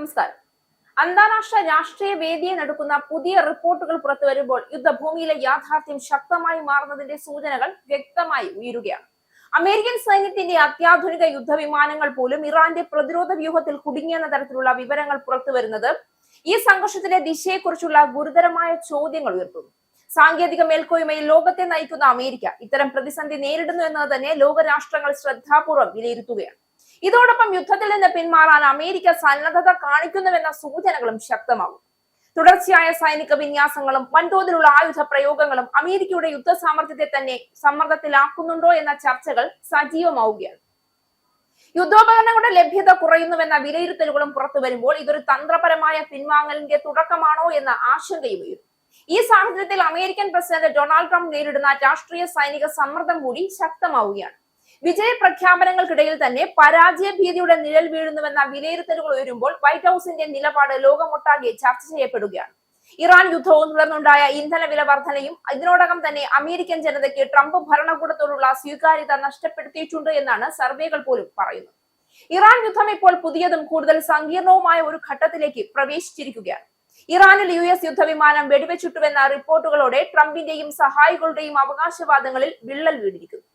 നമസ്കാരം. അന്താരാഷ്ട്ര രാഷ്ട്രീയ വേദിയെ നടക്കുന്ന പുതിയ റിപ്പോർട്ടുകൾ പുറത്തുവരുമ്പോൾ യുദ്ധഭൂമിയിലെ യാഥാർത്ഥ്യം ശക്തമായി മാറുന്നതിന്റെ സൂചനകൾ വ്യക്തമായി ഉയരുകയാണ്. അമേരിക്കൻ സൈന്യത്തിന്റെ അത്യാധുനിക യുദ്ധവിമാനങ്ങൾ പോലും ഇറാന്റെ പ്രതിരോധ വ്യൂഹത്തിൽ കുടുങ്ങിയെന്ന തരത്തിലുള്ള വിവരങ്ങൾ പുറത്തുവരുന്നത് ഈ സംഘർഷത്തിന്റെ ദിശയെക്കുറിച്ചുള്ള ഗുരുതരമായ ചോദ്യങ്ങൾ ഉയർത്തുന്നു. സാങ്കേതിക മേൽക്കോയ്മയിൽ ലോകത്തെ നയിക്കുന്ന അമേരിക്ക ഇത്തരം പ്രതിസന്ധി നേരിടുന്നു എന്നത് തന്നെ ലോകരാഷ്ട്രങ്ങൾ ശ്രദ്ധാപൂർവ്വം വിലയിരുത്തുകയാണ്. ഇതോടൊപ്പം യുദ്ധത്തിൽ നിന്ന് പിന്മാറാൻ അമേരിക്ക സന്നദ്ധത കാണിക്കുന്നുവെന്ന സൂചനകളും ശക്തമാകും. തുടർച്ചയായ സൈനിക വിന്യാസങ്ങളും വൻതോതിലുള്ള ആയുധ പ്രയോഗങ്ങളും അമേരിക്കയുടെ യുദ്ധ സാമർഥ്യത്തെ തന്നെ സമ്മർദ്ദത്തിലാക്കുന്നുണ്ടോ എന്ന ചർച്ചകൾ സജീവമാവുകയാണ്. യുദ്ധോപകരണങ്ങളുടെ ലഭ്യത കുറയുന്നുവെന്ന വിലയിരുത്തലുകളും പുറത്തു വരുമ്പോൾ ഇതൊരു തന്ത്രപരമായ പിൻവാങ്ങലിന്റെ തുടക്കമാണോ എന്ന ആശങ്കയും ഉയരും. ഈ സാഹചര്യത്തിൽ അമേരിക്കൻ പ്രസിഡന്റ് ഡൊണാൾഡ് ട്രംപ് നേരിടുന്ന രാഷ്ട്രീയ സൈനിക സമ്മർദ്ദം കൂടി ശക്തമാവുകയാണ്. വിജയ പ്രഖ്യാപനങ്ങൾക്കിടയിൽ തന്നെ പരാജയ ഭീതിയുടെ നിഴൽ വീഴുന്നുവെന്ന വിലയിരുത്തലുകൾ ഉയരുമ്പോൾ വൈറ്റ് ഹൌസിന്റെ നിലപാട് ലോകമൊട്ടാകെ ചർച്ച ചെയ്യപ്പെടുകയാണ്. ഇറാൻ യുദ്ധവും തുടർന്നുണ്ടായ ഇന്ധന വില വർധനയും ഇതിനോടകം തന്നെ അമേരിക്കൻ ജനതയ്ക്ക് ട്രംപ് ഭരണകൂടത്തോടുള്ള സ്വീകാര്യത നഷ്ടപ്പെടുത്തിയിട്ടുണ്ട് എന്നാണ് സർവേകൾ പോലും പറയുന്നത്. ഇറാൻ യുദ്ധം ഇപ്പോൾ പുതിയതും കൂടുതൽ സങ്കീർണവുമായ ഒരു ഘട്ടത്തിലേക്ക് പ്രവേശിച്ചിരിക്കുകയാണ്. ഇറാനിൽ US യുദ്ധവിമാനം വെടിവെച്ചിട്ടുവെന്ന റിപ്പോർട്ടുകളോടെ ട്രംപിന്റെയും സഹായികളുടെയും അവകാശവാദങ്ങളിൽ വിള്ളൽ വീണിരിക്കുന്നു.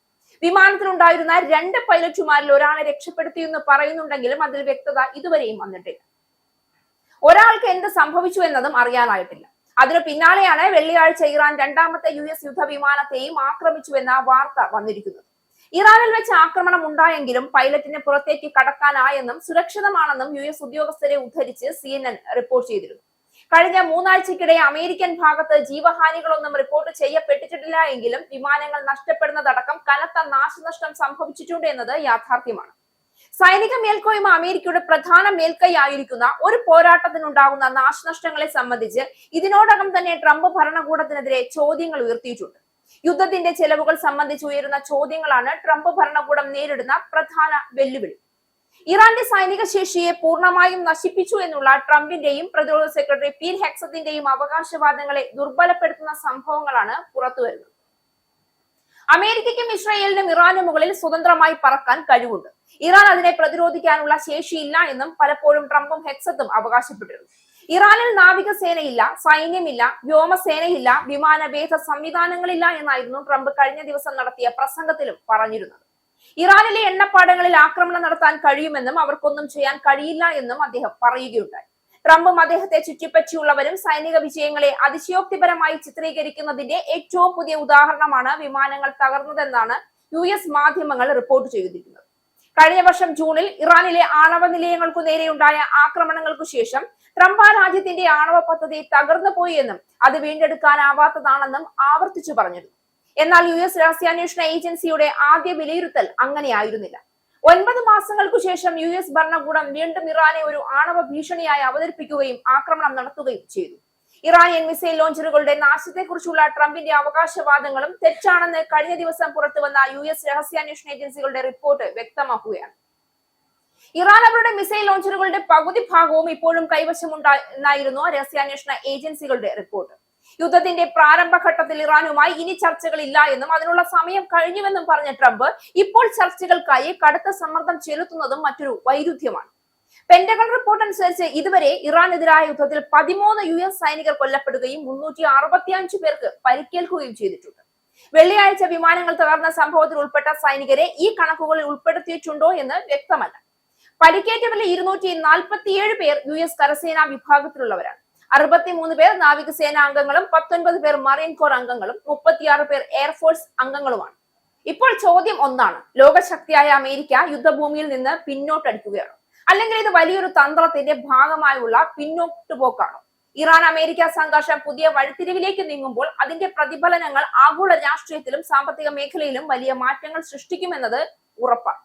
വിമാനത്തിലുണ്ടായിരുന്ന 2 പൈലറ്റുമാരിൽ ഒരാളെ രക്ഷപ്പെടുത്തിയെന്ന് പറയുന്നുണ്ടെങ്കിലും അതിൽ വ്യക്തത ഇതുവരെയും വന്നിട്ടില്ല. ഒരാൾക്ക് എന്ത് സംഭവിച്ചു എന്നതും അറിയാനായിട്ടില്ല. അതിനു പിന്നാലെയാണ് വെള്ളിയാഴ്ച ഇറാൻ 2ാമത്തെ US യുദ്ധവിമാനത്തെയും ആക്രമിച്ചുവെന്ന വാർത്ത വന്നിരിക്കുന്നത്. ഇറാനിൽ വെച്ച് ആക്രമണം ഉണ്ടായെങ്കിലും പൈലറ്റിന് പുറത്തേക്ക് കടക്കാനായെന്നും സുരക്ഷിതമാണെന്നും US ഉദ്യോഗസ്ഥരെ ഉദ്ധരിച്ച് CNN റിപ്പോർട്ട് ചെയ്തിരുന്നു. കഴിഞ്ഞ 3 ആഴ്ചക്കിടെ അമേരിക്കൻ ഭാഗത്ത് ജീവഹാനികളൊന്നും റിപ്പോർട്ട് ചെയ്യപ്പെട്ടിട്ടില്ല എങ്കിലും വിമാനങ്ങൾ നഷ്ടപ്പെടുന്നതടക്കം കനത്ത നാശനഷ്ടം സംഭവിച്ചിട്ടുണ്ട് എന്നത് യാഥാർത്ഥ്യമാണ്. സൈനിക മേൽക്കോയ്മ അമേരിക്കയുടെ പ്രധാന മേൽക്കൈയായിരിക്കുന്ന ഒരു പോരാട്ടത്തിനുണ്ടാകുന്ന നാശനഷ്ടങ്ങളെ സംബന്ധിച്ച് ഇതിനോടകം തന്നെ ട്രംപ് ഭരണകൂടത്തിനെതിരെ ചോദ്യങ്ങൾ ഉയർത്തിയിട്ടുണ്ട്. യുദ്ധത്തിന്റെ ചെലവുകൾ സംബന്ധിച്ച് ഉയരുന്ന ചോദ്യങ്ങളാണ് ട്രംപ് ഭരണകൂടം നേരിടുന്ന പ്രധാന വെല്ലുവിളി. ഇറാന്റെ സൈനിക ശേഷിയെ പൂർണ്ണമായും നശിപ്പിച്ചു എന്നുള്ള ട്രംപിന്റെയും പ്രതിരോധ സെക്രട്ടറി പീറ്റ് ഹെക്സത്തിന്റെയും അവകാശവാദങ്ങളെ ദുർബലപ്പെടുത്തുന്ന സംഭവങ്ങളാണ് പുറത്തുവരുന്നത്. അമേരിക്കയ്ക്കും ഇസ്രായേലിനും ഇറാനും മുകളിൽ സ്വതന്ത്രമായി പറക്കാൻ കഴിവുണ്ട്. ഇറാൻ അതിനെ പ്രതിരോധിക്കാനുള്ള ശേഷിയില്ല എന്നും പലപ്പോഴും ട്രംപും ഹെക്സത്തും അവകാശപ്പെട്ടിരുന്നു. ഇറാനിൽ നാവികസേനയില്ല, സൈന്യമില്ല, വ്യോമസേനയില്ല, വിമാനവേധ സംവിധാനങ്ങളില്ല എന്നായിരുന്നു ട്രംപ് കഴിഞ്ഞ ദിവസം നടത്തിയ പ്രസംഗത്തിലും പറഞ്ഞിരുന്നത്. ഇറാനിലെ എണ്ണപ്പാടങ്ങളിൽ ആക്രമണം നടത്താൻ കഴിയുമെന്നും അവർക്കൊന്നും ചെയ്യാൻ കഴിയില്ല എന്നും അദ്ദേഹം പറയുകയുണ്ടായി. ട്രംപും അദ്ദേഹത്തെ ചുറ്റിപ്പറ്റിയുള്ളവരും സൈനിക വിജയങ്ങളെ അതിശയോക്തിപരമായി ചിത്രീകരിക്കുന്നതിന്റെ ഏറ്റവും പുതിയ ഉദാഹരണമാണ് വിമാനങ്ങൾ തകർന്നതെന്നാണ് US മാധ്യമങ്ങൾ റിപ്പോർട്ട് ചെയ്തിരിക്കുന്നത്. കഴിഞ്ഞ വർഷം ജൂണിൽ ഇറാനിലെ ആണവ നിലയങ്ങൾക്കു നേരെയുണ്ടായ ആക്രമണങ്ങൾക്കു ശേഷം ട്രംപ് ആ രാജ്യത്തിന്റെ ആണവ പദ്ധതി തകർന്നു പോയി എന്നും അത് വീണ്ടെടുക്കാനാവാത്തതാണെന്നും ആവർത്തിച്ചു പറഞ്ഞിരുന്നു. എന്നാൽ US രഹസ്യാന്വേഷണ ഏജൻസിയുടെ ആദ്യ വിലയിരുത്തൽ അങ്ങനെയായിരുന്നില്ല. 9 മാസങ്ങൾക്കു ശേഷം US ഭരണകൂടം വീണ്ടും ഇറാനെ ഒരു ആണവ ഭീഷണിയായി അവതരിപ്പിക്കുകയും ആക്രമണം നടത്തുകയും ചെയ്തു. ഇറാനിയൻ മിസൈൽ ലോഞ്ചറുകളുടെ നാശത്തെക്കുറിച്ചുള്ള ട്രംപിന്റെ അവകാശവാദങ്ങളും തെറ്റാണെന്ന് കഴിഞ്ഞ ദിവസം പുറത്തുവന്ന US രഹസ്യാന്വേഷണ ഏജൻസികളുടെ റിപ്പോർട്ട് വ്യക്തമാക്കുകയാണ്. ഇറാൻ അവരുടെ മിസൈൽ ലോഞ്ചറുകളുടെ പകുതി ഭാഗവും ഇപ്പോഴും കൈവശമുണ്ടായിരുന്നു രഹസ്യാന്വേഷണ ഏജൻസികളുടെ റിപ്പോർട്ട്. യുദ്ധത്തിന്റെ പ്രാരംഭഘട്ടത്തിൽ ഇറാനുമായി ഇനി ചർച്ചകളില്ല എന്നും അതിനുള്ള സമയം കഴിഞ്ഞുവെന്നും പറഞ്ഞ ട്രംപ് ഇപ്പോൾ ചർച്ചകൾക്കായി കടുത്ത സമ്മർദ്ദം ചെലുത്തുന്നതും മറ്റൊരു വൈരുദ്ധ്യമാണ്. പെന്റഗൺ റിപ്പോർട്ട് അനുസരിച്ച് ഇതുവരെ ഇറാനെതിരായ യുദ്ധത്തിൽ 13 US സൈനികർ കൊല്ലപ്പെടുകയും 365 പേർക്ക് പരിക്കേൽക്കുകയും ചെയ്തിട്ടുണ്ട്. വെള്ളിയാഴ്ച വിമാനങ്ങൾ തകർന്ന സംഭവത്തിൽ ഉൾപ്പെട്ട സൈനികരെ ഈ കണക്കുകളിൽ ഉൾപ്പെടുത്തിയിട്ടുണ്ടോ എന്ന് വ്യക്തമല്ല. പരിക്കേറ്റവരിൽ 247 പേർ US കരസേനാ വിഭാഗത്തിലുള്ളവരാണ്. 63 പേർ നാവികസേന അംഗങ്ങളും 19 പേർ മറൈൻ കോർ അംഗങ്ങളും 36 പേർ എയർഫോഴ്സ് അംഗങ്ങളുമാണ്. ഇപ്പോൾ ചോദ്യം ഒന്നാണ്: ലോകശക്തിയായ അമേരിക്ക യുദ്ധഭൂമിയിൽ നിന്ന് പിന്നോട്ടടിക്കുകയാണോ, അല്ലെങ്കിൽ ഇത് വലിയൊരു തന്ത്രത്തിന്റെ ഭാഗമായുള്ള പിന്നോട്ടുപോക്കാണോ? ഇറാൻ അമേരിക്ക സംഘർഷം പുതിയ വഴിത്തിരിവിലേക്ക് നീങ്ങുമ്പോൾ അതിന്റെ പ്രതിഫലനങ്ങൾ ആഗോള രാഷ്ട്രീയത്തിലും സാമ്പത്തിക മേഖലയിലും വലിയ മാറ്റങ്ങൾ സൃഷ്ടിക്കുമെന്നത് ഉറപ്പാണ്.